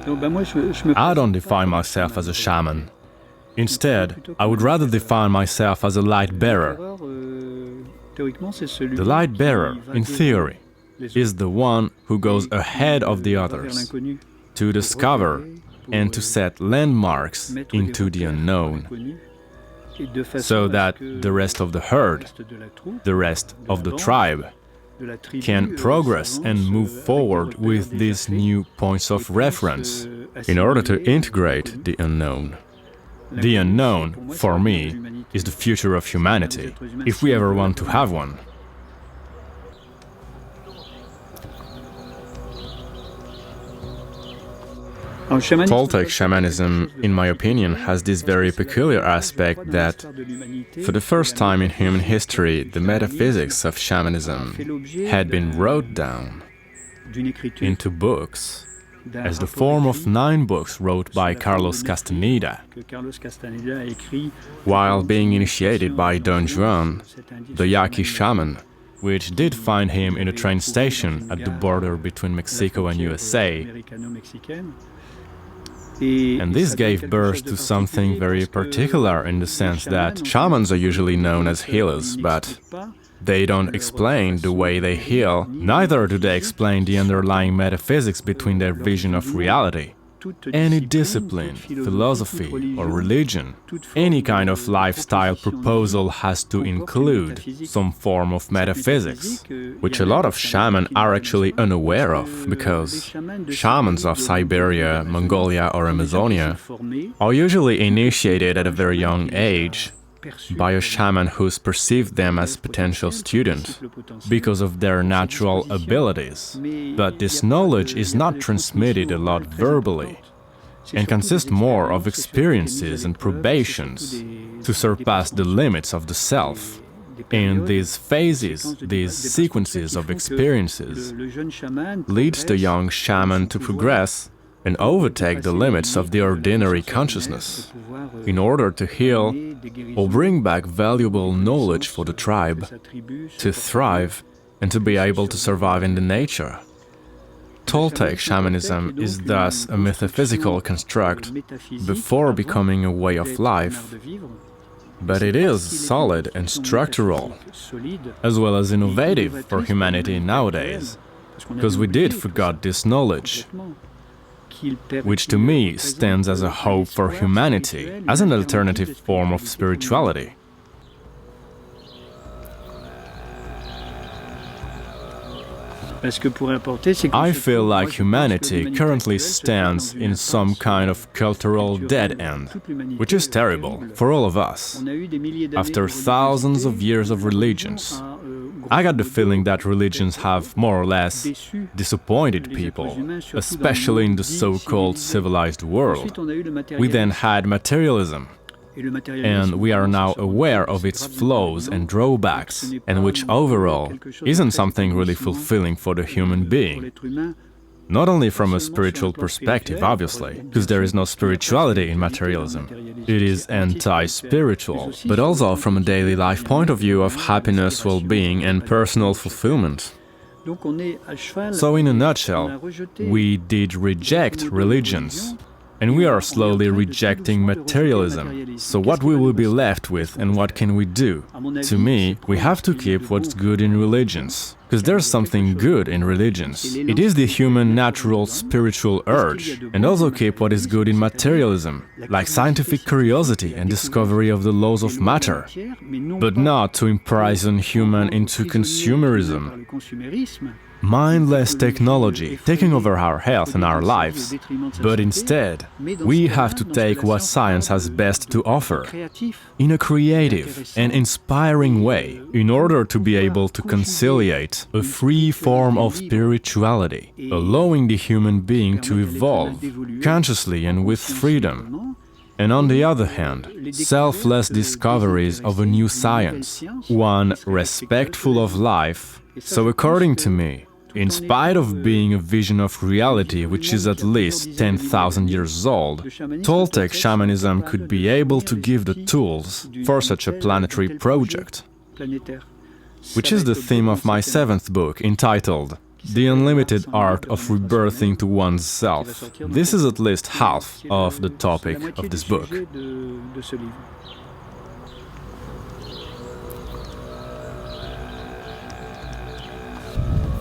I don't define myself as a shaman. Instead, I would rather define myself as a light bearer. The light bearer, in theory, is the one who goes ahead of the others to discover and to set landmarks into the unknown, so that the rest of the herd, the rest of the tribe, can progress and move forward with these new points of reference in order to integrate the unknown. The unknown, for me, is the future of humanity, if we ever want to have one. Toltec Shamanism, in my opinion, has this very peculiar aspect that, for the first time in human history, the metaphysics of shamanism had been wrote down into books as the form of 9 books wrote by Carlos Castaneda, while being initiated by Don Juan, the Yaqui shaman, which did find him in a train station at the border between Mexico and USA. And this gave birth to something very particular in the sense that shamans are usually known as healers, but they don't explain the way they heal, neither do they explain the underlying metaphysics between their vision of reality. Any discipline, philosophy or religion, any kind of lifestyle proposal has to include some form of metaphysics, which a lot of shamans are actually unaware of, because shamans of Siberia, Mongolia or Amazonia are usually initiated at a very young age by a shaman who's perceived them as potential students because of their natural abilities. But this knowledge is not transmitted a lot verbally and consists more of experiences and probations to surpass the limits of the self. And these phases, these sequences of experiences, leads the young shaman to progress and overtake the limits of the ordinary consciousness in order to heal or bring back valuable knowledge for the tribe, to thrive and to be able to survive in the nature. Toltec Shamanism is thus a metaphysical construct before becoming a way of life, but it is solid and structural, as well as innovative for humanity nowadays, because we did forget this knowledge, which to me stands as a hope for humanity, as an alternative form of spirituality. I feel like humanity currently stands in some kind of cultural dead end, which is terrible for all of us. After thousands of years of religions, I got the feeling that religions have more or less disappointed people, especially in the so-called civilized world. We then had materialism, and we are now aware of its flaws and drawbacks, and which overall isn't something really fulfilling for the human being. Not only from a spiritual perspective, obviously, because there is no spirituality in materialism. It is anti-spiritual, but also from a daily life point of view of happiness, well-being and personal fulfillment. So in a nutshell, we did reject religions, and we are slowly rejecting materialism. So what we will be left with and what can we do? To me, we have to keep what's good in religions, because there's something good in religions. It is the human natural spiritual urge, and also keep what is good in materialism, like scientific curiosity and discovery of the laws of matter, but not to imprison human into consumerism. Mindless technology taking over our health and our lives, but instead we have to take what science has best to offer in a creative and inspiring way in order to be able to conciliate a free form of spirituality, allowing the human being to evolve consciously and with freedom. And on the other hand, selfless discoveries of a new science, one respectful of life. So according to me, in spite of being a vision of reality which is at least 10,000 years old, Toltec Shamanism could be able to give the tools for such a planetary project, which is the theme of my 7th book, entitled the unlimited art of rebirthing to one's self. This is at least half of the topic of this book.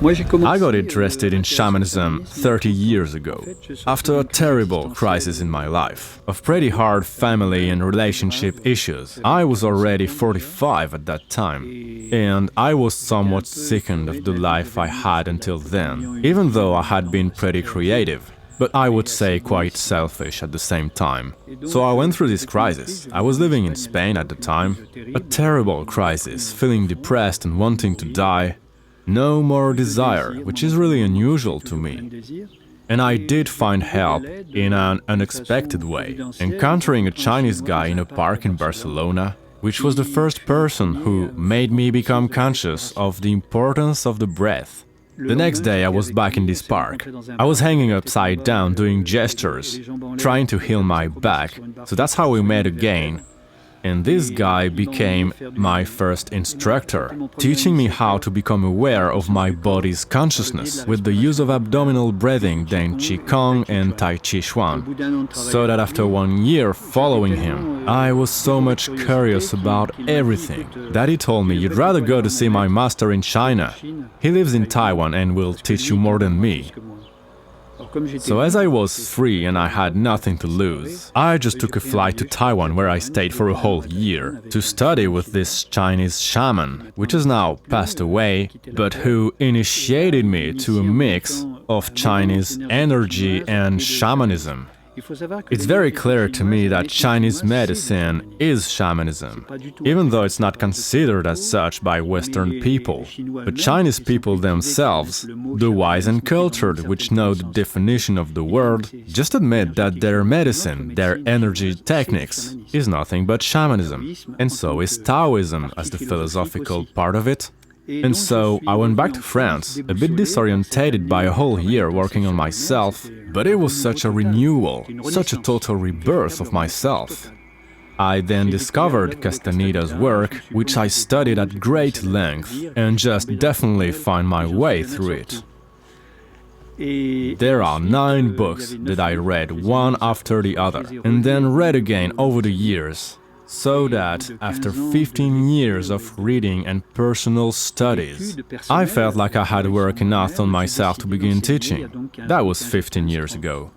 I got interested in shamanism 30 years ago, after a terrible crisis in my life, of pretty hard family and relationship issues. I was already 45 at that time, and I was somewhat sickened of the life I had until then, even though I had been pretty creative, but I would say quite selfish at the same time. So I went through this crisis. I was living in Spain at the time, a terrible crisis, feeling depressed and wanting to die. No more desire, which is really unusual to me. And I did find help in an unexpected way, encountering a Chinese guy in a park in Barcelona, which was the first person who made me become conscious of the importance of the breath. The next day I was back in this park. I was hanging upside down doing gestures, trying to heal my back, so that's how we met again. And this guy became my first instructor, teaching me how to become aware of my body's consciousness with the use of abdominal breathing, then Qigong and Tai Chi Chuan. So that after 1 year following him, I was so much curious about everything that he told me, "You'd rather go to see my master in China. He lives in Taiwan and will teach you more than me." So as I was free and I had nothing to lose, I just took a flight to Taiwan, where I stayed for a whole year, to study with this Chinese shaman, which has now passed away, but who initiated me to a mix of Chinese energy and shamanism. It's very clear to me that Chinese medicine is shamanism, even though it's not considered as such by Western people. But Chinese people themselves, the wise and cultured, which know the definition of the word, just admit that their medicine, their energy techniques, is nothing but shamanism. And so is Taoism as the philosophical part of it. And so I went back to France, a bit disorientated by a whole year working on myself, but it was such a renewal, such a total rebirth of myself. I then discovered Castaneda's work, which I studied at great length, and just definitely find my way through it. There are 9 books that I read one after the other, and then read again over the years. So that, after 15 years of reading and personal studies, I felt like I had work enough on myself to begin teaching. That was 15 years ago.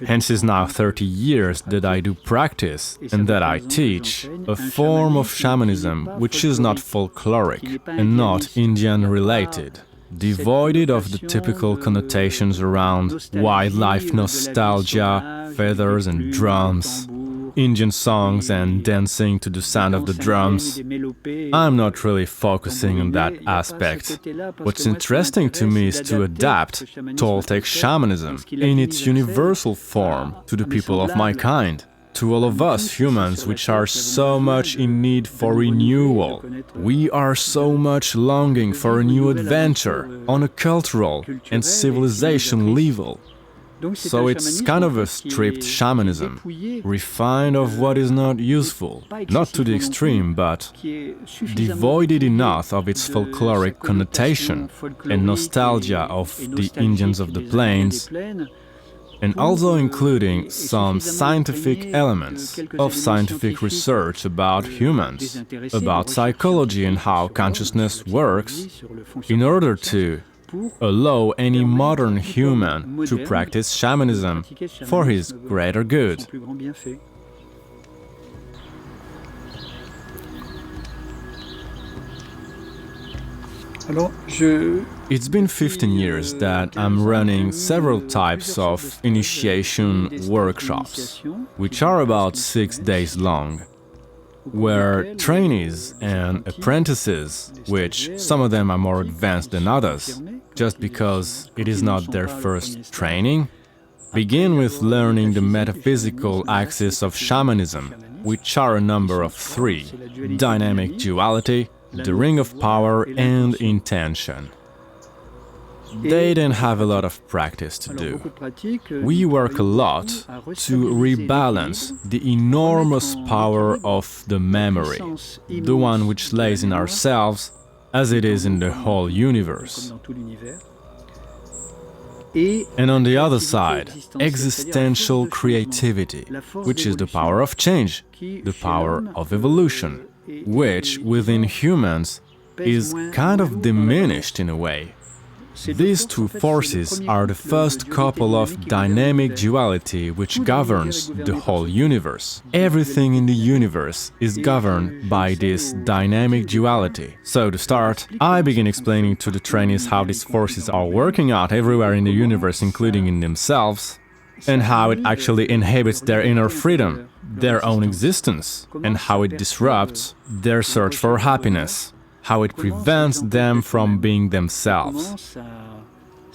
Hence it's now 30 years that I do practice and that I teach a form of shamanism which is not folkloric and not Indian-related, devoid of the typical connotations around wildlife nostalgia, feathers and drums, Indian songs and dancing to the sound of the drums. I'm not really focusing on that aspect. What's interesting to me is to adapt Toltec Shamanism in its universal form to the people of my kind, to all of us humans which are so much in need for renewal. We are so much longing for a new adventure on a cultural and civilization level. So it's kind of a stripped shamanism, refined of what is not useful, not to the extreme, but devoided enough of its folkloric connotation and nostalgia of the Indians of the plains, and also including some scientific elements of scientific research about humans, about psychology and how consciousness works, in order to allow any modern human to practice shamanism for his greater good. It's been 15 years that I'm running several types of initiation workshops, which are about 6 days long, where trainees and apprentices, which some of them are more advanced than others, just because it is not their first training, begin with learning the metaphysical axis of shamanism, which are a number of 3: dynamic duality, the ring of power, and intention. They then have a lot of practice to do. We work a lot to rebalance the enormous power of the memory, the one which lays in ourselves as it is in the whole universe. And on the other side, existential creativity, which is the power of change, the power of evolution, which, within humans, is kind of diminished in a way. These two forces are the first couple of dynamic duality which governs the whole universe. Everything in the universe is governed by this dynamic duality. So to start, I begin explaining to the trainees how these forces are working out everywhere in the universe, including in themselves, and how it actually inhibits their inner freedom, their own existence, and how it disrupts their search for happiness, how it prevents them from being themselves.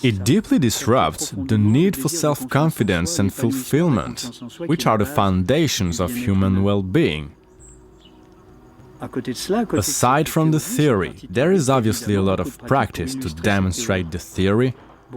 It deeply disrupts the need for self-confidence and fulfillment, which are the foundations of human well-being. Aside from the theory, there is obviously a lot of practice to demonstrate the theory,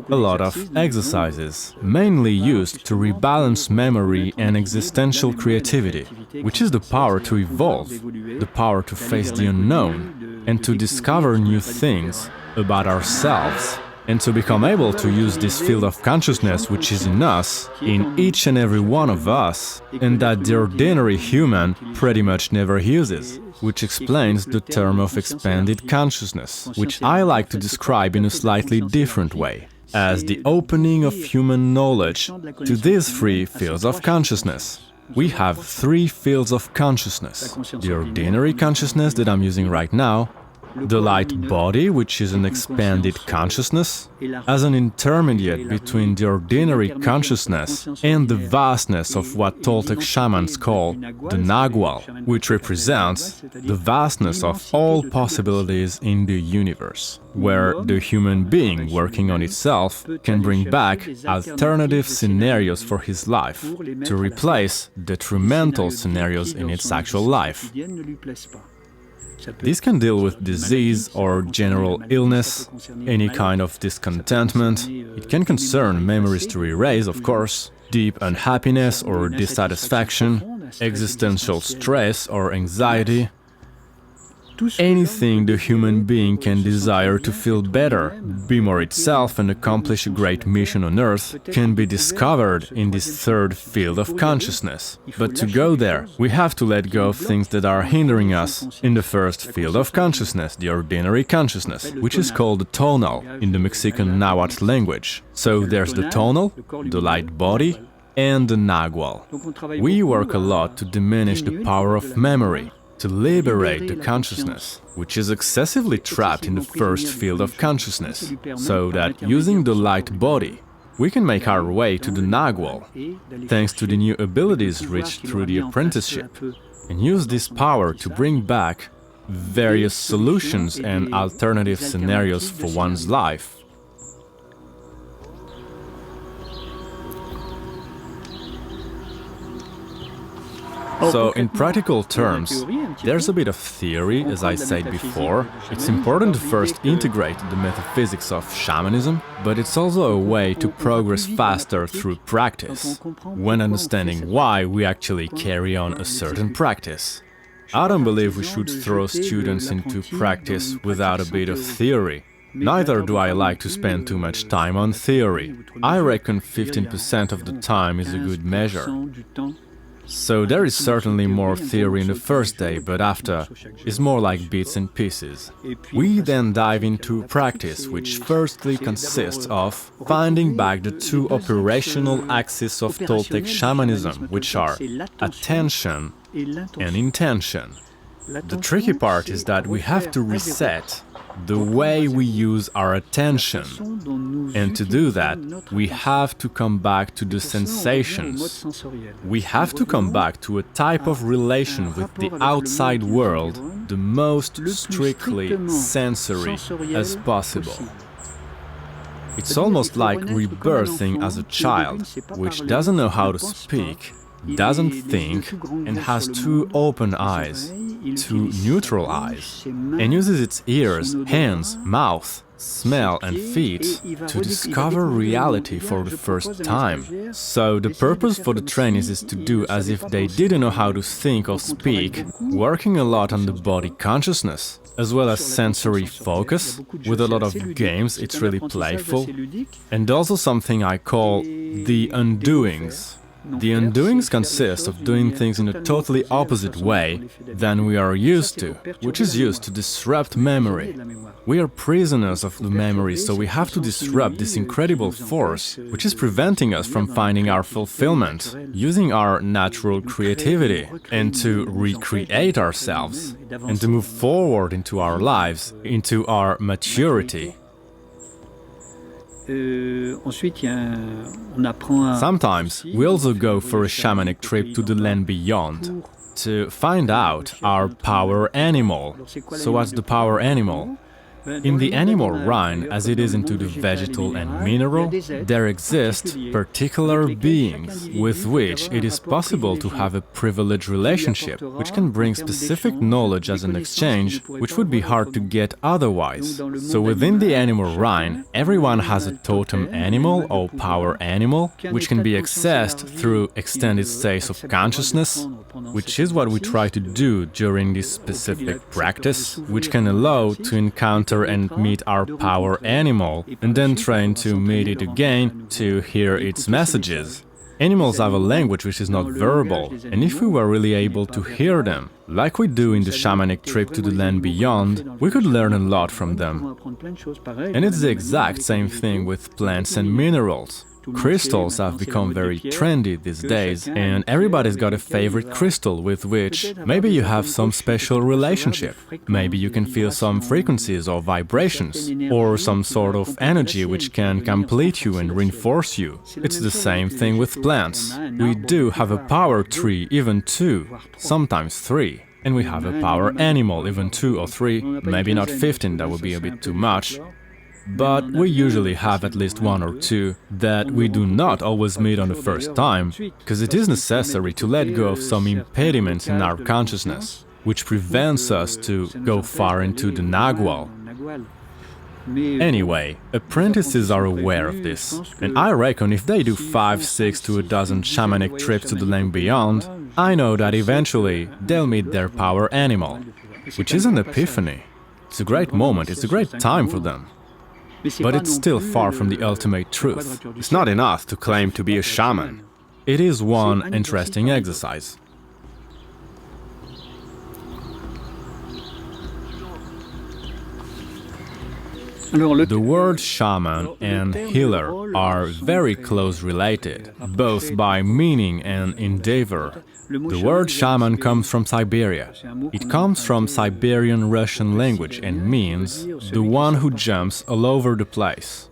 a lot of exercises, mainly used to rebalance memory and existential creativity, which is the power to evolve, the power to face the unknown, and to discover new things about ourselves, and to become able to use this field of consciousness which is in us, in each and every one of us, and that the ordinary human pretty much never uses, which explains the term of expanded consciousness, which I like to describe in a slightly different way, as the opening of human knowledge to these three fields of consciousness. We have three fields of consciousness: the ordinary consciousness that I'm using right now, the light body, which is an expanded consciousness, as an intermediate between the ordinary consciousness and the vastness of what Toltec shamans call the Nagual, which represents the vastness of all possibilities in the universe, where the human being working on itself can bring back alternative scenarios for his life to replace detrimental scenarios in its actual life. This can deal with disease or general illness, any kind of discontentment. It can concern memories to erase, of course, deep unhappiness or dissatisfaction, existential stress or anxiety. Anything the human being can desire to feel better, be more itself and accomplish a great mission on Earth can be discovered in this third field of consciousness. But to go there, we have to let go of things that are hindering us in the first field of consciousness, the ordinary consciousness, which is called the tonal in the Mexican Nahuatl language. So there's the tonal, the light body, and the Nagual. We work a lot to diminish the power of memory, to liberate the consciousness, which is excessively trapped in the first field of consciousness, so that using the light body, we can make our way to the Nagual, thanks to the new abilities reached through the apprenticeship, and use this power to bring back various solutions and alternative scenarios for one's life. So, in practical terms, there's a bit of theory, as I said before. It's important to first integrate the metaphysics of shamanism, but it's also a way to progress faster through practice, when understanding why we actually carry on a certain practice. I don't believe we should throw students into practice without a bit of theory. Neither do I like to spend too much time on theory. I reckon 15% of the time is a good measure. So there is certainly more theory in the first day, but after is more like bits and pieces. We then dive into practice, which firstly consists of finding back the two operational axes of Toltec Shamanism, which are attention and intention. The tricky part is that we have to reset the way we use our attention, and to do that, we have to come back to the sensations. We have to come back to a type of relation with the outside world, the most strictly sensory as possible. It's almost like rebirthing as a child, which doesn't know how to speak, doesn't think, and has two open eyes, two neutral eyes, and uses its ears, hands, mouth, smell and feet to discover reality for the first time. So the purpose for the trainees is to do as if they didn't know how to think or speak, working a lot on the body consciousness, as well as sensory focus. With a lot of games, it's really playful. And also something I call the undoings. The undoings consist of doing things in a totally opposite way than we are used to, which is used to disrupt memory. We are prisoners of the memory, so we have to disrupt this incredible force, which is preventing us from finding our fulfillment, using our natural creativity, and to recreate ourselves, and to move forward into our lives, into our maturity. Sometimes we also go for a shamanic trip to the land beyond to find out our power animal. So what's the power animal? In the animal realm, as it is into the vegetal and mineral, there exist particular beings with which it is possible to have a privileged relationship, which can bring specific knowledge as an exchange, which would be hard to get otherwise. So within the animal realm, everyone has a totem animal or power animal, which can be accessed through extended states of consciousness, which is what we try to do during this specific practice, which can allow to encounter and meet our power animal, and then train to meet it again to hear its messages. Animals have a language which is not verbal, and if we were really able to hear them, like we do in the shamanic trip to the land beyond, we could learn a lot from them. And it's the exact same thing with plants and minerals. Crystals have become very trendy these days, and everybody's got a favorite crystal with which maybe you have some special relationship. Maybe you can feel some frequencies or vibrations, or some sort of energy which can complete you and reinforce you. It's the same thing with plants. We do have a power tree, even 2, sometimes 3. And we have a power animal, even 2 or 3, maybe not 15, that would be a bit too much. But we usually have at least 1 or 2 that we do not always meet on the first time, because it is necessary to let go of some impediments in our consciousness, which prevents us to go far into the Nagual. Anyway, apprentices are aware of this, and I reckon if they do 5, 6 to a dozen shamanic trips to the land beyond, I know that eventually they'll meet their power animal, which is an epiphany. It's a great moment, it's a great time for them. But it's still far from the ultimate truth. It's not enough to claim to be a shaman. It is one interesting exercise. The word shaman and healer are very close related, both by meaning and endeavor. The word shaman comes from Siberia. It comes from Siberian Russian language and means the one who jumps all over the place.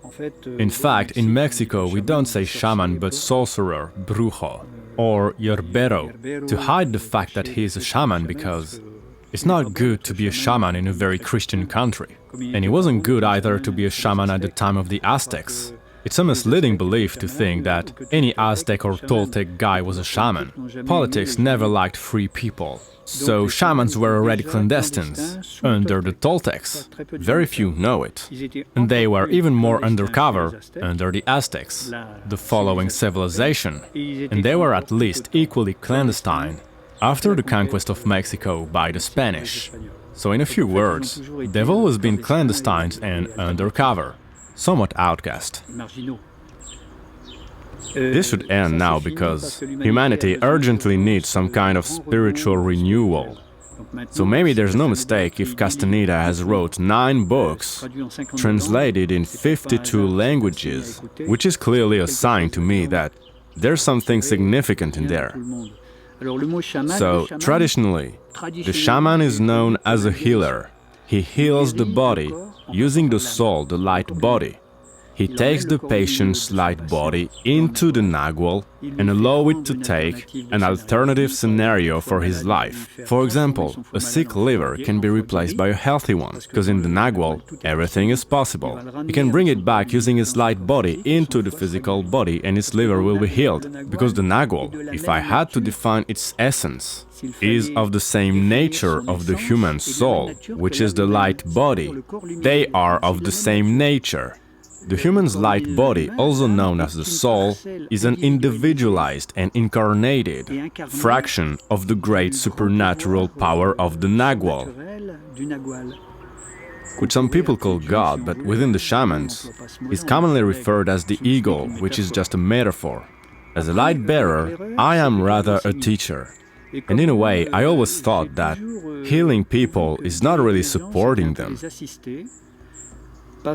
In fact, in Mexico we don't say shaman but sorcerer, brujo, or yerbero, to hide the fact that he is a shaman, because it's not good to be a shaman in a very Christian country. And it wasn't good either to be a shaman at the time of the Aztecs. It's a misleading belief to think that any Aztec or Toltec guy was a shaman. Politics never liked free people, so shamans were already clandestines, under the Toltecs. Very few know it. And they were even more undercover under the Aztecs, the following civilization, and they were at least equally clandestine after the conquest of Mexico by the Spanish. So in a few words, they've always been clandestines and undercover. Somewhat outcast. This should end now because humanity urgently needs some kind of spiritual renewal. So maybe there's no mistake if Castaneda has wrote 9 books, translated in 52 languages, which is clearly a sign to me that there's something significant in there. So, traditionally, the shaman is known as a healer. He heals the body, using the soul, the light body. He takes the patient's light body into the Nagual and allows it to take an alternative scenario for his life. For example, a sick liver can be replaced by a healthy one, because in the Nagual, everything is possible. He can bring it back using his light body into the physical body and his liver will be healed, because the Nagual, if I had to define its essence, is of the same nature of the human soul, which is the light body. They are of the same nature. The human's light body, also known as the soul, is an individualized and incarnated fraction of the great supernatural power of the Nagual, which some people call God, but within the shamans, is commonly referred as the eagle, which is just a metaphor. As a light bearer, I am rather a teacher. And in a way, I always thought that healing people is not really supporting them,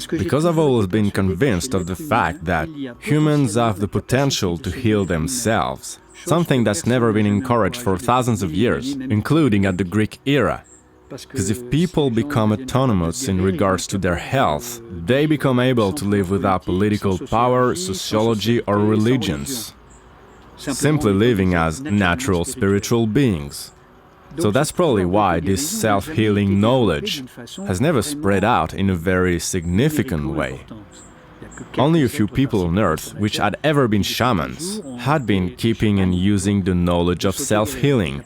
because I've always been convinced of the fact that humans have the potential to heal themselves, something that's never been encouraged for thousands of years, including at the Greek era. Because if people become autonomous in regards to their health, they become able to live without political power, sociology or religions, simply living as natural spiritual beings. So that's probably why this self-healing knowledge has never spread out in a very significant way. Only a few people on Earth, which had ever been shamans, had been keeping and using the knowledge of self-healing.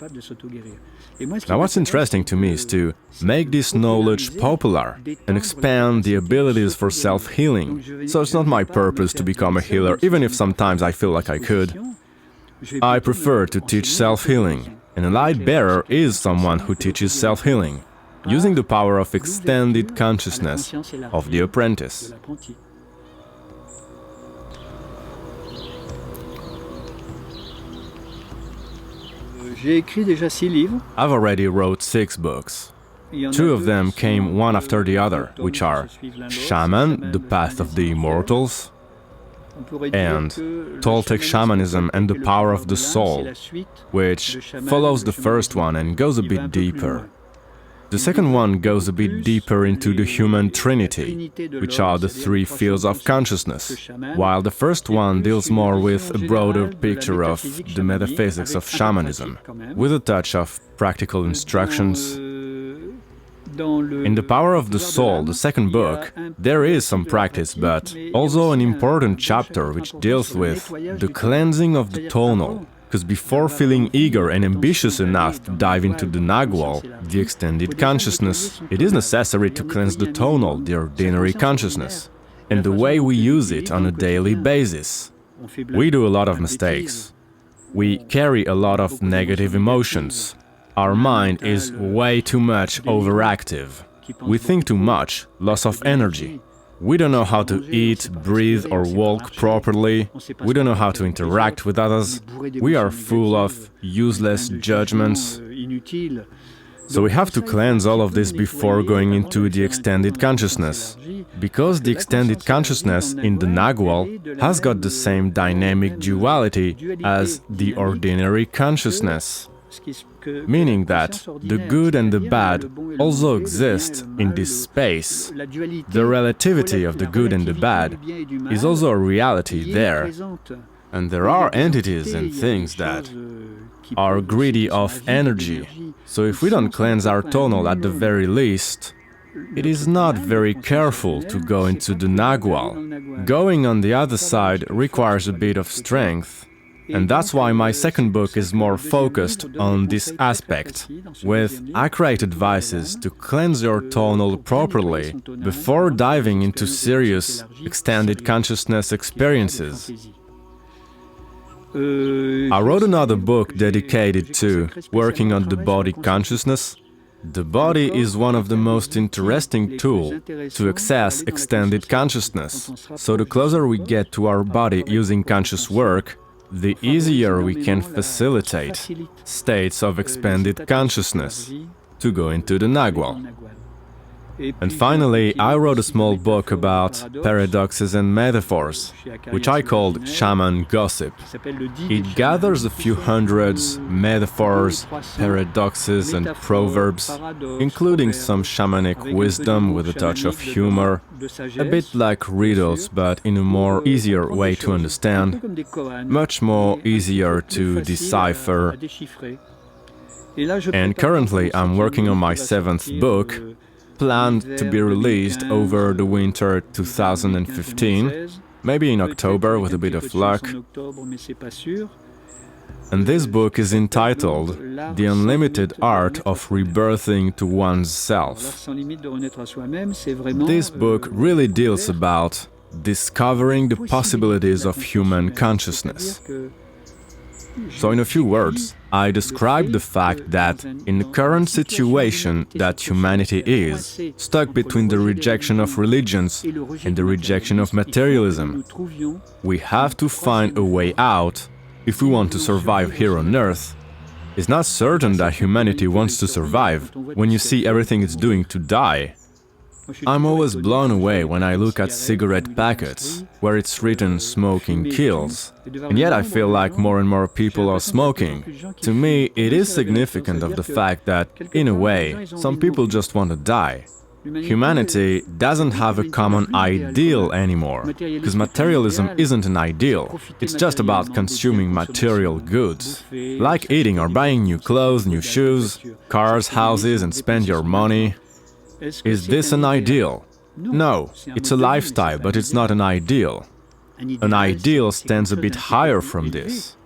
Now what's interesting to me is to make this knowledge popular and expand the abilities for self-healing. So it's not my purpose to become a healer, even if sometimes I feel like I could. I prefer to teach self-healing. And a light bearer is someone who teaches self-healing, using the power of extended consciousness of the apprentice. I've already wrote 6 books. 2 of them came one after the other, which are Shaman, The Path of the Immortals, and Toltec Shamanism and the Power of the Soul, which follows the first one and goes a bit deeper. The second one goes a bit deeper into the human trinity, which are the 3 fields of consciousness, while the first one deals more with a broader picture of the metaphysics of shamanism, with a touch of practical instructions. In The Power of the Soul, the second book, there is some practice, but also an important chapter which deals with the cleansing of the tonal, because before feeling eager and ambitious enough to dive into the Nagual, the extended consciousness, it is necessary to cleanse the tonal, the ordinary consciousness, and the way we use it on a daily basis. We do a lot of mistakes. We carry a lot of negative emotions. Our mind is way too much overactive. We think too much, loss of energy. We don't know how to eat, breathe or walk properly. We don't know how to interact with others. We are full of useless judgments. So we have to cleanse all of this before going into the extended consciousness. Because the extended consciousness in the Nagual has got the same dynamic duality as the ordinary consciousness. Meaning that the good and the bad also exist in this space. The relativity of the good and the bad is also a reality there. And there are entities and things that are greedy of energy. So if we don't cleanse our tonal at the very least, it is not very careful to go into the Nagual. Going on the other side requires a bit of strength. And that's why my second book is more focused on this aspect, with accurate advices to cleanse your tonal properly before diving into serious extended consciousness experiences. I wrote another book dedicated to working on the body consciousness. The body is one of the most interesting tools to access extended consciousness. So the closer we get to our body using conscious work, the easier we can facilitate states of expanded consciousness to go into the Nagual. And finally, I wrote a small book about paradoxes and metaphors, which I called Shaman Gossip. It gathers a few hundreds metaphors, paradoxes and proverbs, including some shamanic wisdom with a touch of humor, a bit like riddles but in a more easier way to understand, much more easier to decipher. And currently I'm working on my 7th book, planned to be released over the winter 2015, maybe in October with a bit of luck. And this book is entitled The Unlimited Art of Rebirthing to One's Self. This book really deals about discovering the possibilities of human consciousness. So in a few words, I describe the fact that in the current situation that humanity is, stuck between the rejection of religions and the rejection of materialism, we have to find a way out if we want to survive here on Earth. It's not certain that humanity wants to survive when you see everything it's doing to die. I'm always blown away when I look at cigarette packets, where it's written "smoking kills", and yet I feel like more and more people are smoking. To me, it is significant of the fact that, in a way, some people just want to die. Humanity doesn't have a common ideal anymore, because materialism isn't an ideal, it's just about consuming material goods. Like eating or buying new clothes, new shoes, cars, houses, and spend your money. Is this an ideal? No, it's a lifestyle, but it's not an ideal. An ideal stands a bit higher from this.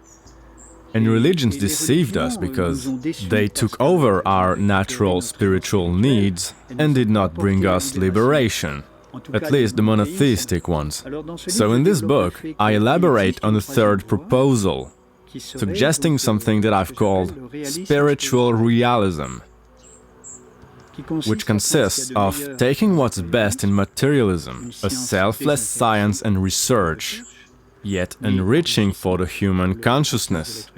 And religions deceived us because they took over our natural spiritual needs and did not bring us liberation, at least the monotheistic ones. So in this book, I elaborate on a third proposal, suggesting something that I've called spiritual realism, which consists of taking what's best in materialism, a selfless science and research, yet enriching for the human consciousness,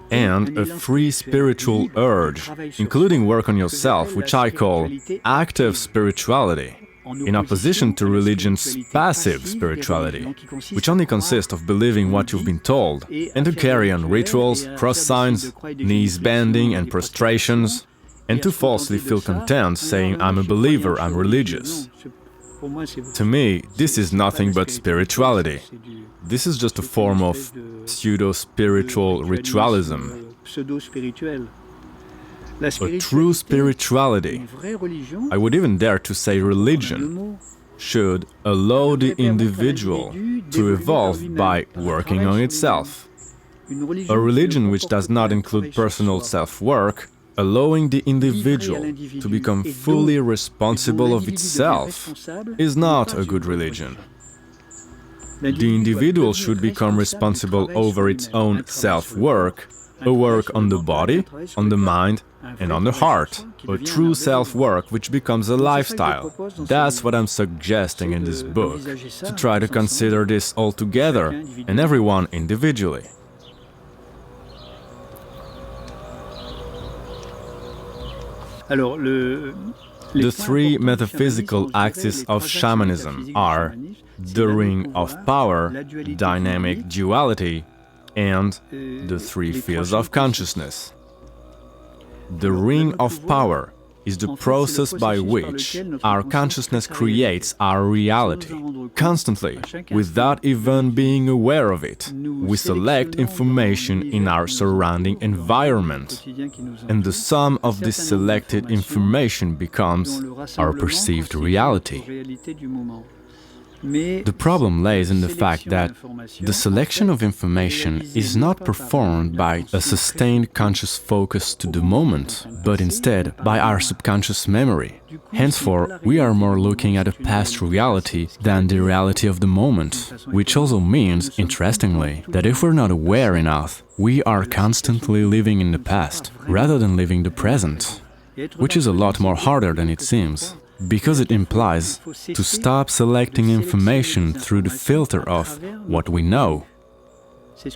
and a free spiritual urge, including work on yourself, which I call active spirituality, in opposition to religion's passive spirituality, which only consists of believing what you've been told, and to carry on rituals, cross signs, knees bending and prostrations, and to falsely feel content saying, "I'm a believer, I'm religious." To me, this is nothing but spirituality. This is just a form of pseudo-spiritual ritualism. A true spirituality, I would even dare to say religion, should allow the individual to evolve by working on itself. A religion which does not include personal self-work, allowing the individual to become fully responsible of itself, is not a good religion. The individual should become responsible over its own self-work, a work on the body, on the mind, and on the heart, a true self-work which becomes a lifestyle. That's what I'm suggesting in this book, to try to consider this all together, and everyone individually. The three metaphysical axes of shamanism are the ring of power, dynamic duality, and the three fields of consciousness. The ring of power is the process by which our consciousness creates our reality. Constantly, without even being aware of it, we select information in our surrounding environment, and the sum of this selected information becomes our perceived reality. The problem lays in the fact that the selection of information is not performed by a sustained conscious focus to the moment, but instead by our subconscious memory. Henceforth, we are more looking at a past reality than the reality of the moment, which also means, interestingly, that if we're not aware enough, we are constantly living in the past, rather than living the present, which is a lot more harder than it seems. Because it implies to stop selecting information through the filter of what we know.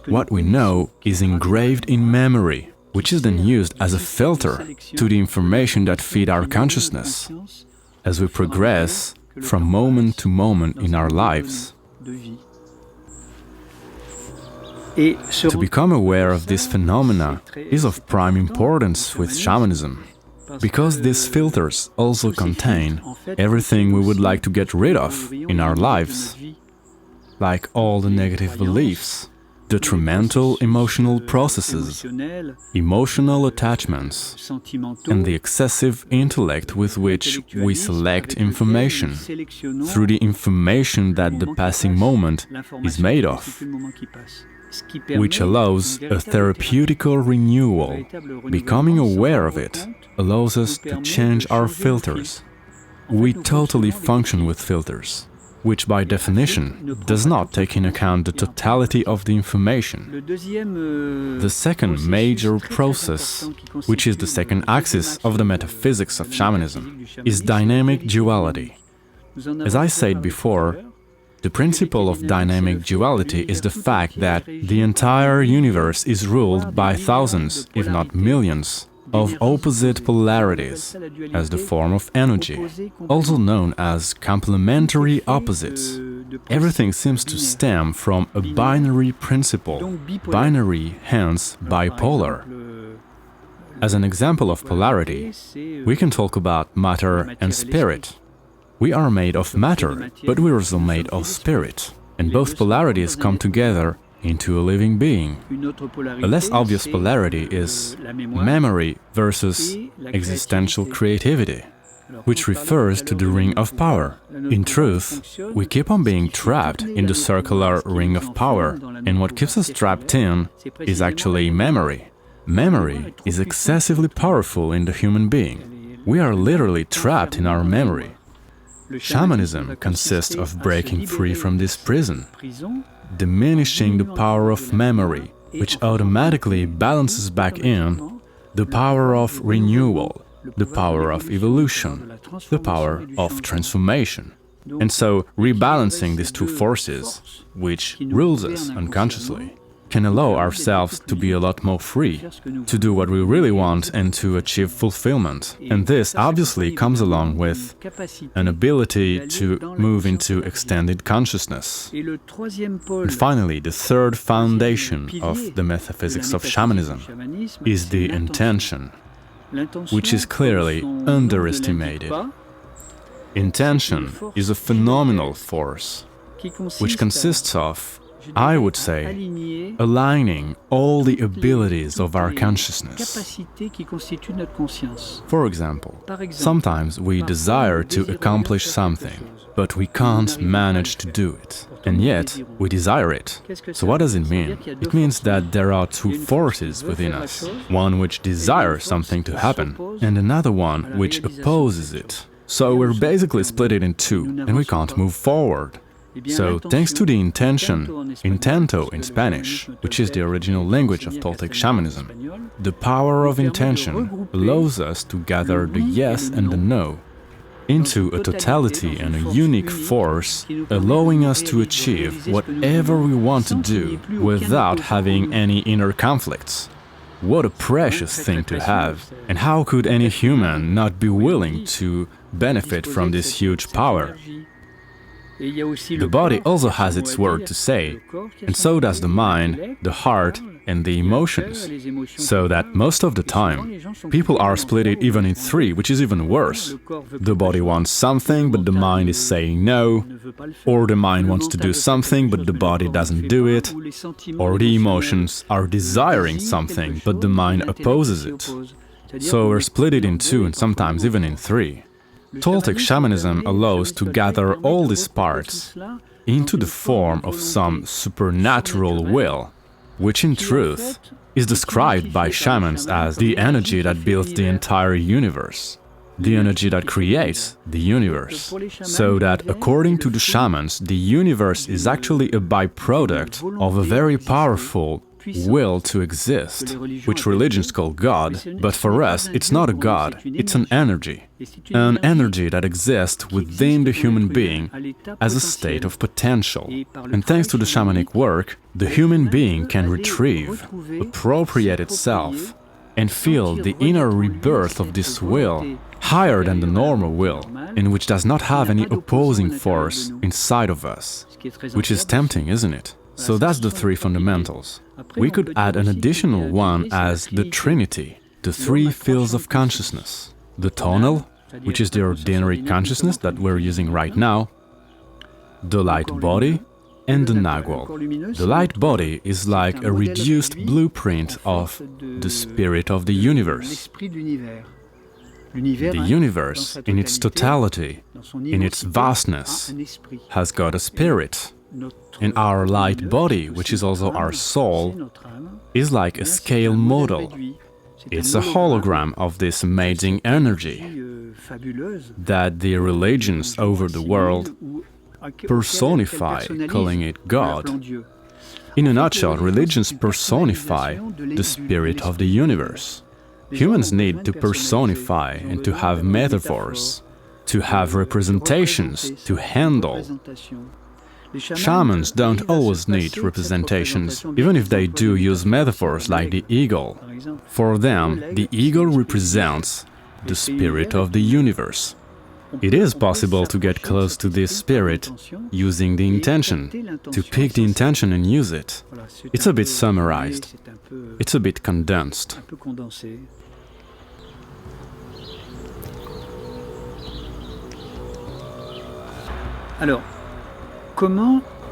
What we know is engraved in memory, which is then used as a filter to the information that feed our consciousness. as we progress from moment to moment in our lives. To become aware of this phenomena is of prime importance with shamanism, because these filters also contain everything we would like to get rid of in our lives, like all the negative beliefs, detrimental emotional processes, emotional attachments, and the excessive intellect with which we select information through the information that the passing moment is made of, which allows a therapeutical renewal. Becoming aware of it allows us to change our filters. We totally function with filters, which by definition does not take into account the totality of the information. The second major process, which is the second axis of the metaphysics of shamanism, is dynamic duality. As I said before, the principle of dynamic duality is the fact that the entire universe is ruled by thousands, if not millions, of opposite polarities as the form of energy, also known as complementary opposites. Everything seems to stem from a binary principle, binary, hence bipolar. As an example of polarity, we can talk about matter and spirit. We are made of matter, but we're also made of spirit, and both polarities come together into a living being. A less obvious polarity is memory versus existential creativity, which refers to the ring of power. In truth, we keep on being trapped in the circular ring of power, and what keeps us trapped in is actually memory. Memory is excessively powerful in the human being. We are literally trapped in our memory. Shamanism consists of breaking free from this prison, diminishing the power of memory, which automatically balances back in the power of renewal, the power of evolution, the power of transformation. And so, rebalancing these two forces, which rules us unconsciously, can allow ourselves to be a lot more free, to do what we really want and to achieve fulfillment. And this obviously comes along with an ability to move into extended consciousness. And finally, the third foundation of the metaphysics of shamanism is the intention, which is clearly underestimated. Intention is a phenomenal force, which consists of, I would say, aligning all the abilities of our consciousness. For example, sometimes we desire to accomplish something, but we can't manage to do it, and yet we desire it. So what does it mean? It means that there are two forces within us, one which desires something to happen, and another one which opposes it. So we're basically split it in two, and we can't move forward. So, thanks to the intention, intento in Spanish, which is the original language of Toltec Shamanism, the power of intention allows us to gather the yes and the no into a totality and a unique force, allowing us to achieve whatever we want to do without having any inner conflicts. What a precious thing to have, and how could any human not be willing to benefit from this huge power? The body also has its word to say, and so does the mind, the heart, and the emotions. So that most of the time, people are split even in three, which is even worse. The body wants something, but the mind is saying no, or the mind wants to do something, but the body doesn't do it, or the emotions are desiring something, but the mind opposes it. So we're split in two, and sometimes even in three. Toltec Shamanism allows to gather all these parts into the form of some supernatural will, which in truth is described by shamans as the energy that builds the entire universe, the energy that creates the universe. So that, according to the shamans, the universe is actually a byproduct of a very powerful will to exist, which religions call God, but for us it's not a God, it's an energy that exists within the human being as a state of potential. And thanks to the shamanic work, the human being can retrieve, appropriate itself, and feel the inner rebirth of this will, higher than the normal will, and which does not have any opposing force inside of us, which is tempting, isn't it? So that's the three fundamentals. We could add an additional one as the Trinity, the three fields of consciousness. The tonal, which is the ordinary consciousness that we're using right now, the light body, and the nagual. The light body is like a reduced blueprint of the spirit of the universe. The universe, in its totality, in its vastness, has got a spirit. And our light body, which is also our soul, is like a scale model. It's a hologram of this amazing energy that the religions over the world personify, calling it God. In a nutshell, religions personify the spirit of the universe. Humans need to personify and to have metaphors, to have representations to handle. Shamans don't always need representations, even if they do use metaphors like the eagle. For them, the eagle represents the spirit of the universe. It is possible to get close to this spirit using the intention, to pick the intention and use it. It's a bit summarized, it's a bit condensed.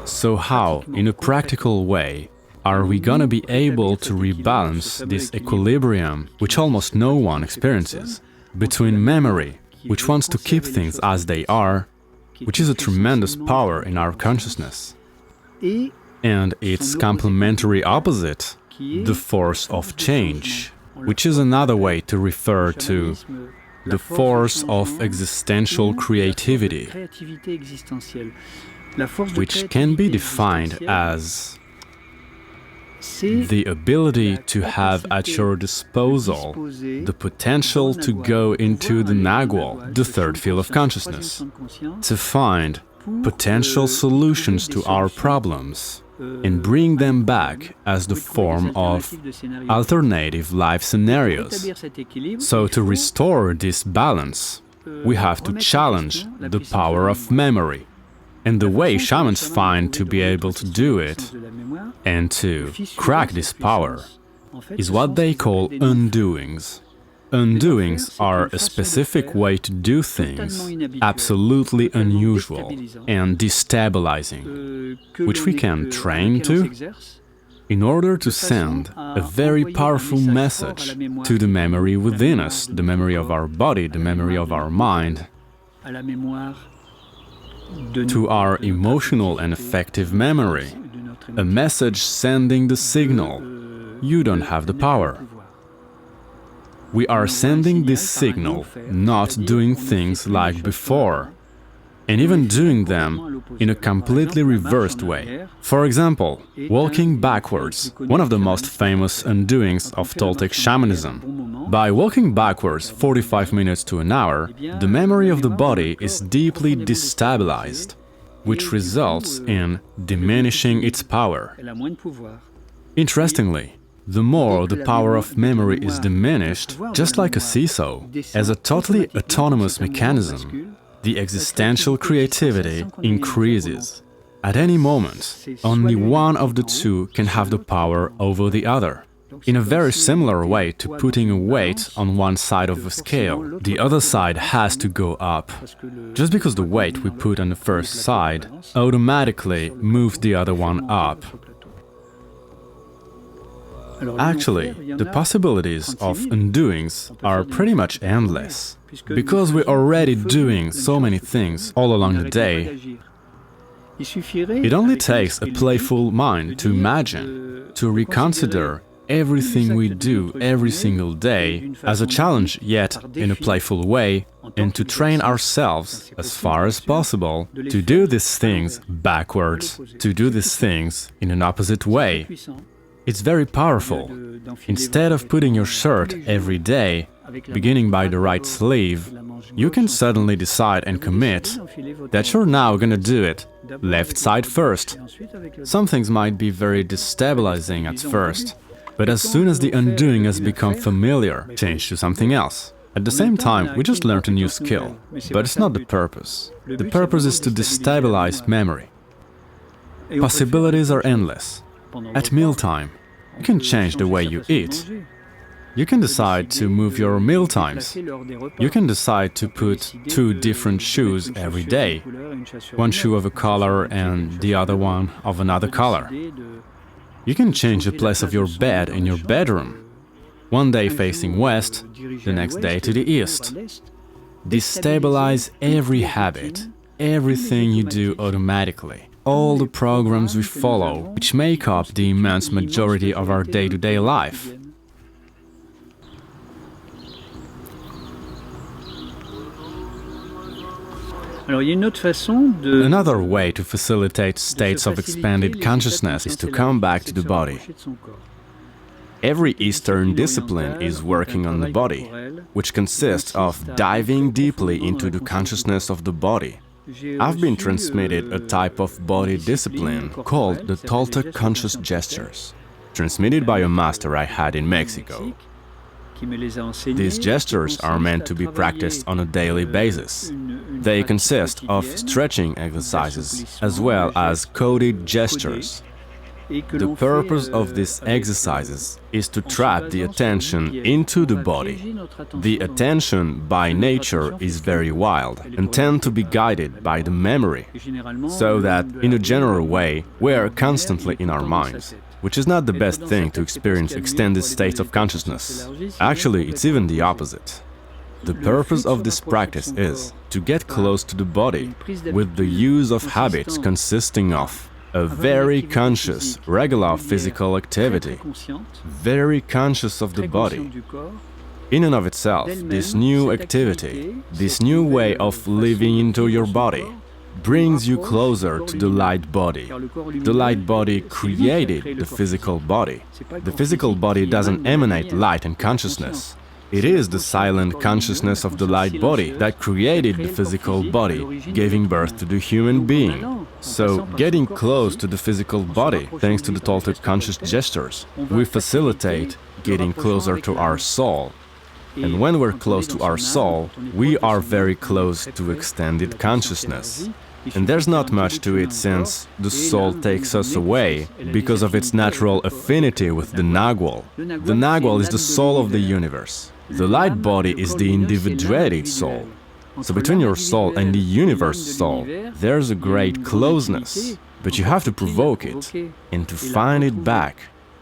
So how, in a practical way, are we gonna be able to rebalance this equilibrium, which almost no one experiences, between memory, which wants to keep things as they are, which is a tremendous power in our consciousness, and its complementary opposite, the force of change, which is another way to refer to the force of existential creativity, which can be defined as the ability to have at your disposal the potential to go into the nagual, the third field of consciousness, to find potential solutions to our problems and bring them back as the form of alternative life scenarios. So to restore this balance, we have to challenge the power of memory. And the way shamans find to be able to do it and to crack this power is what they call undoings. Undoings are a specific way to do things absolutely unusual and destabilizing, which we can train to in order to send a very powerful message to the memory within us, the memory of our body, the memory of our mind, to our emotional and affective memory, a message sending the signal, you don't have the power. We are sending this signal, not doing things like before, and even doing them in a completely reversed way. For example, walking backwards, one of the most famous undoings of Toltec Shamanism. By walking backwards 45 minutes to an hour, the memory of the body is deeply destabilized, which results in diminishing its power. Interestingly, the more the power of memory is diminished, just like a seesaw, as a totally autonomous mechanism, the existential creativity increases. At any moment, only one of the two can have the power over the other. In a very similar way to putting a weight on one side of a scale, the other side has to go up. Just because the weight we put on the first side automatically moves the other one up. Actually, the possibilities of undoings are pretty much endless, because we're already doing so many things all along the day. It only takes a playful mind to imagine, to reconsider everything we do every single day as a challenge, yet in a playful way, and to train ourselves, as far as possible, to do these things backwards, to do these things in an opposite way. It's very powerful. Instead of putting your shirt every day, beginning by the right sleeve, you can suddenly decide and commit that you're now gonna do it left side first. Some things might be very destabilizing at first, but as soon as the undoing has become familiar, change to something else. At the same time, we just learned a new skill, but it's not the purpose. The purpose is to destabilize memory. Possibilities are endless. At mealtime, you can change the way you eat. You can decide to move your meal times. You can decide to put two different shoes every day, one shoe of a color and the other one of another color. You can change the place of your bed in your bedroom. One day facing west, the next day to the east. Destabilize every habit, everything you do automatically. All the programs we follow, which make up the immense majority of our day-to-day life. Another way to facilitate states of expanded consciousness is to come back to the body. Every Eastern discipline is working on the body, which consists of diving deeply into the consciousness of the body. I've been transmitted a type of body discipline called the Toltec conscious gestures, transmitted by a master I had in Mexico. These gestures are meant to be practiced on a daily basis. They consist of stretching exercises as well as coded gestures. The purpose of these exercises is to trap the attention into the body. The attention by nature is very wild and tend to be guided by the memory, so that, in a general way, we are constantly in our minds, which is not the best thing to experience extended states of consciousness. Actually, it's even the opposite. The purpose of this practice is to get close to the body with the use of habits consisting of a very conscious, regular physical activity, very conscious of the body. In and of itself, this new activity, this new way of living into your body, brings you closer to the light body. The light body created the physical body. The physical body doesn't emanate light and consciousness. It is the silent consciousness of the light body that created the physical body, giving birth to the human being. So, getting close to the physical body, thanks to the Toltec conscious gestures, we facilitate getting closer to our soul. And when we're close to our soul, we are very close to extended consciousness. And there's not much to it, since the soul takes us away because of its natural affinity with the Nagual. The Nagual is the soul of the universe. The light body is the individuated soul. So between your soul and the universe soul, there's a great closeness, but you have to provoke it and to find it back.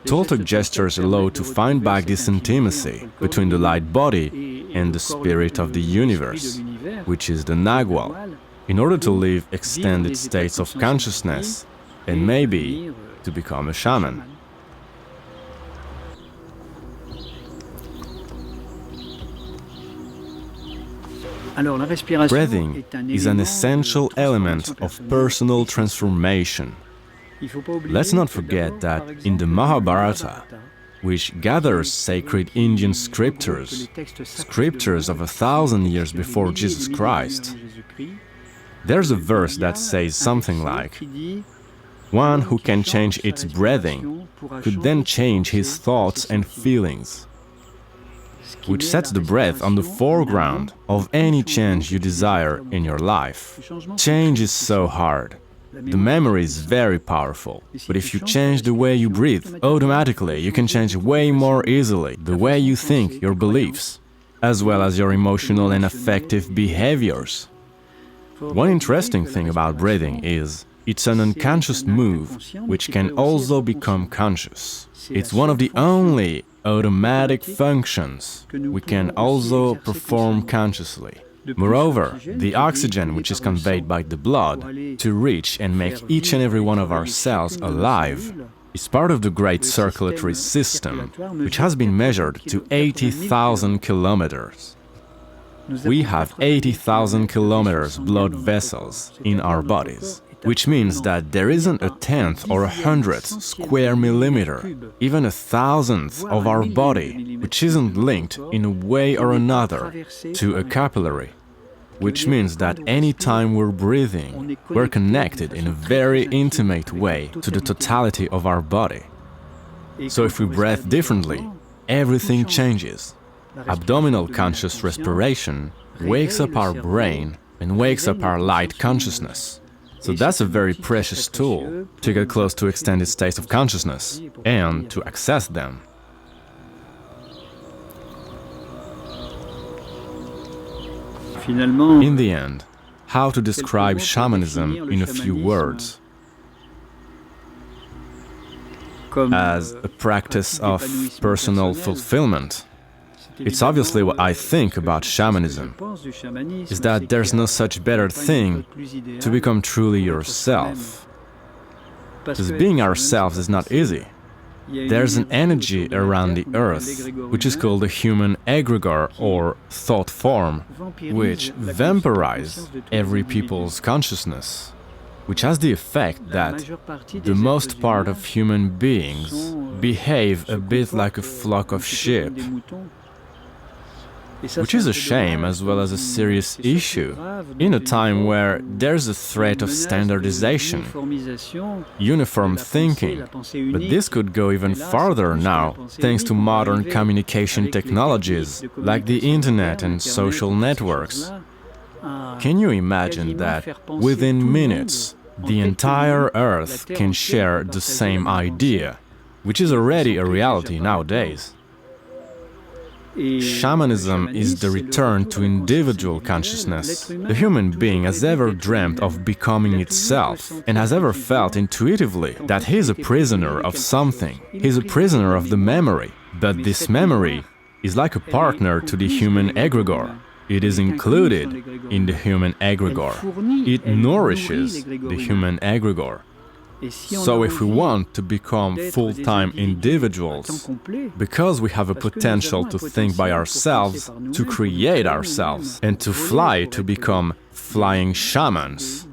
Toltec gestures allow to find back this intimacy between the light body and the spirit of the universe, which is the Nagual, in order to live extended states of consciousness and maybe to become a shaman. Breathing is an essential element of personal transformation. Let's not forget that in the Mahabharata, which gathers sacred Indian scriptures, scriptures of 1,000 years before Jesus Christ, there's a verse that says something like, "One who can change its breathing could then change his thoughts and feelings," which sets the breath on the foreground of any change you desire in your life. Change is so hard. The memory is very powerful, but if you change the way you breathe, automatically you can change way more easily the way you think, your beliefs, as well as your emotional and affective behaviors. One interesting thing about breathing is it's an unconscious move which can also become conscious. It's one of the only automatic functions we can also perform consciously. Moreover, the oxygen which is conveyed by the blood to reach and make each and every one of our cells alive is part of the great circulatory system, which has been measured to 80,000 kilometers. We have 80,000 kilometers blood vessels in our bodies, which means that there isn't a tenth or 100th square millimeter, even 1,000th of our body, which isn't linked in a way or another to a capillary, which means that any time we're breathing, we're connected in a very intimate way to the totality of our body. So if we breathe differently, everything changes. Abdominal conscious respiration wakes up our brain and wakes up our light consciousness. So that's a very precious tool to get close to extended states of consciousness and to access them. In the end, how to describe shamanism in a few words? As a practice of personal fulfillment. It's obviously what I think about shamanism, is that there's no such better thing to become truly yourself. Because being ourselves is not easy. There's an energy around the earth, which is called the human egregore or thought form, which vampirize every people's consciousness, which has the effect that the most part of human beings behave a bit like a flock of sheep, which is a shame as well as a serious issue, in a time where there's a threat of standardization, uniform thinking, but this could go even farther now, thanks to modern communication technologies, like the internet and social networks. Can you imagine that within minutes, the entire Earth can share the same idea, which is already a reality nowadays? Shamanism is the return to individual consciousness. The human being has ever dreamt of becoming itself and has ever felt intuitively that he is a prisoner of something. He is a prisoner of the memory, but this memory is like a partner to the human egregore. It is included in the human egregore. It nourishes the human egregore. So if we want to become full-time individuals, because we have a potential to think by ourselves, to create ourselves, and to fly to become flying shamans,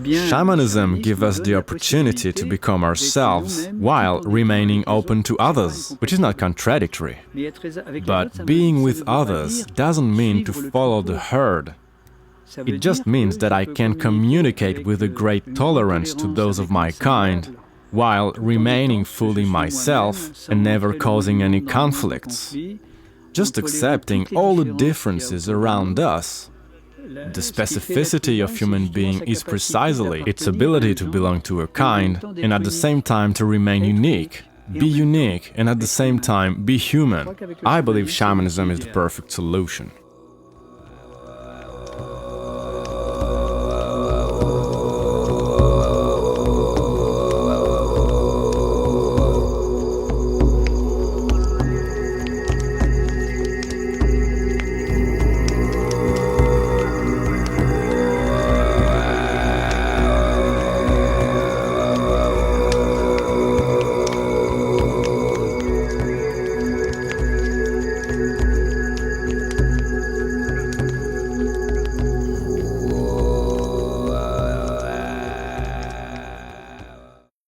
shamanism gives us the opportunity to become ourselves while remaining open to others, which is not contradictory. But being with others doesn't mean to follow the herd. It just means that I can communicate with a great tolerance to those of my kind, while remaining fully myself and never causing any conflicts. Just accepting all the differences around us. The specificity of human being is precisely its ability to belong to a kind and at the same time to remain unique. Be unique and at the same time be human. I believe shamanism is the perfect solution.